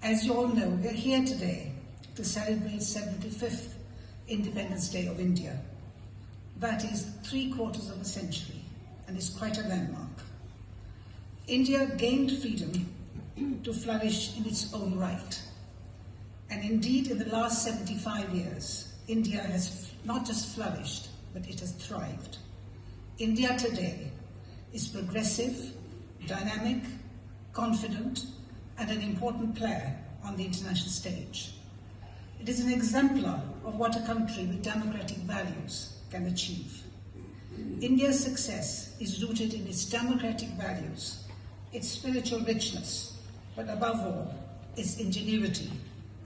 As you all know, we are here today to celebrate 75th Independence Day of India. That is 3/4 of a century and is quite a landmark. India gained freedom to flourish in its own right. And indeed, in the last 75 years, India has not just flourished, but it has thrived. India today is progressive, dynamic, confident, and an important player on the international stage. It is an exemplar of what a country with democratic values can achieve. India's success is rooted in its democratic values, its spiritual richness, but above all, its ingenuity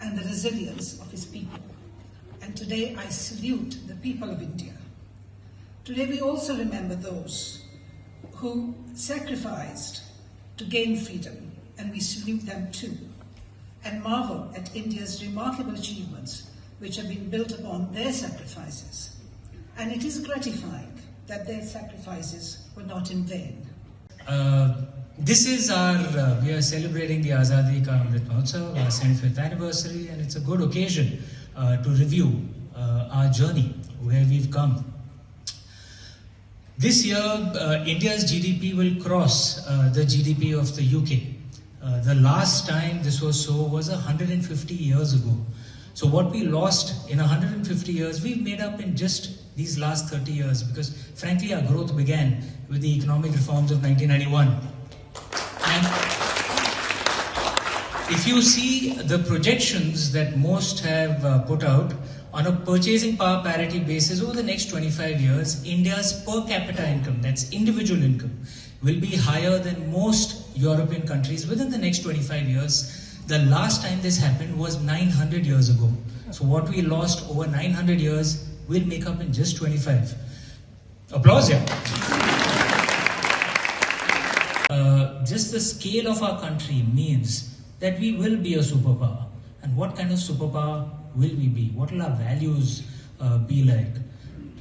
and the resilience of its people. And today I salute the people of India. Today we also remember those who sacrificed to gain freedom, and we salute them too, and marvel at India's remarkable achievements which have been built upon their sacrifices. And it is gratifying that their sacrifices were not in vain. This is we are celebrating the Azadi ka Amrit Mahotsav, our 75th anniversary, and it's a good occasion to review our journey, where we've come. This year, India's GDP will cross the GDP of the UK. The last time this was so was 150 years ago. So what we lost in 150 years, we've made up in just these last 30 years, because frankly our growth began with the economic reforms of 1991. And if you see the projections that most have put out, on a purchasing power parity basis over the next 25 years, India's per capita income, that's individual income, will be higher than most European countries within the next 25 years. The last time this happened was 900 years ago. So what we lost over 900 years, we'll make up in just 25. Applause, yeah. Just the scale of our country means that we will be a superpower. And what kind of superpower will we be? What will our values be like?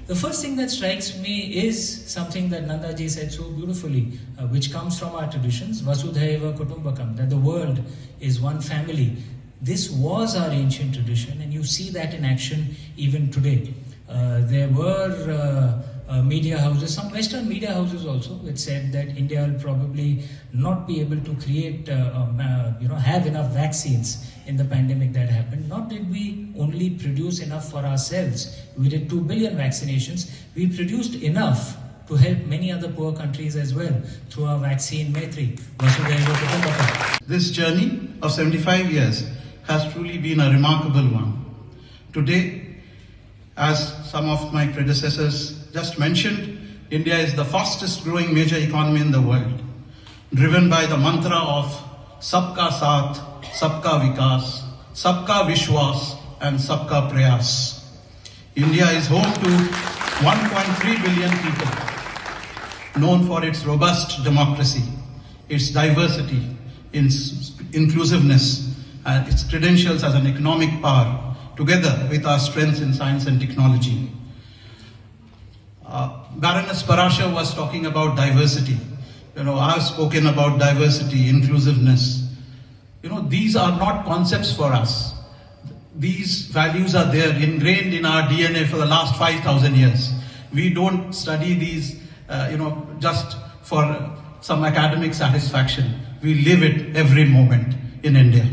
The first thing that strikes me is something that Nandaji said so beautifully, which comes from our traditions, Vasudhaiva Kutumbakam, that the world is one family. This was our ancient tradition, and you see that in action even today. There were media houses, some Western media houses also, which said that India will probably not be able to create, have enough vaccines in the pandemic that happened. Not did we only produce enough for ourselves. We did 2 billion vaccinations. We produced enough to help many other poor countries as well through our vaccine Maitri. This journey of 75 years has truly been a remarkable one. Today, as some of my predecessors just mentioned, India is the fastest growing major economy in the world, driven by the mantra of Sabka Saath, Sabka Vikas, Sabka Vishwas and Sabka Prayas. India is home to 1.3 billion people, known for its robust democracy, its diversity, its inclusiveness, and its credentials as an economic power, together with our strengths in science and technology. Baroness Parasha was talking about diversity. I've spoken about diversity, inclusiveness. These are not concepts for us. These values are there, ingrained in our DNA for the last 5,000 years. We don't study these, just for some academic satisfaction. We live it every moment in India.